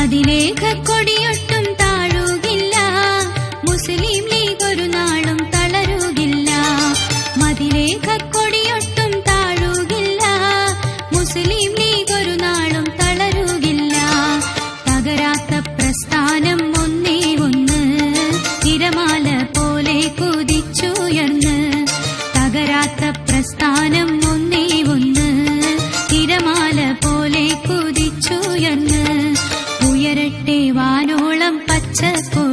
മതിലേഖക്കൊടിയൊട്ടും താഴുകില്ല, മുസ്ലിം league ഒരു നാളും തളരുകില്ല. മതിലേഖക്കൊടിയൊട്ടും താഴുകില്ല, മുസ്ലിം league ഒരു നാളും തളരുകില്ല. തകരാത്ത പ്രസ്ഥാനം ഒന്നേ ഒന്ന്, തിരമാല പോലെ കുതിച്ചുയർന്ന്. തകരാത്ത പ്രസ്ഥാനം ഒന്നേ ഒന്ന്, തിരമാല പോലെ കുതിച്ചുയർന്ന്. ഉയരട്ടെ വാനോളം പച്ചപ്പു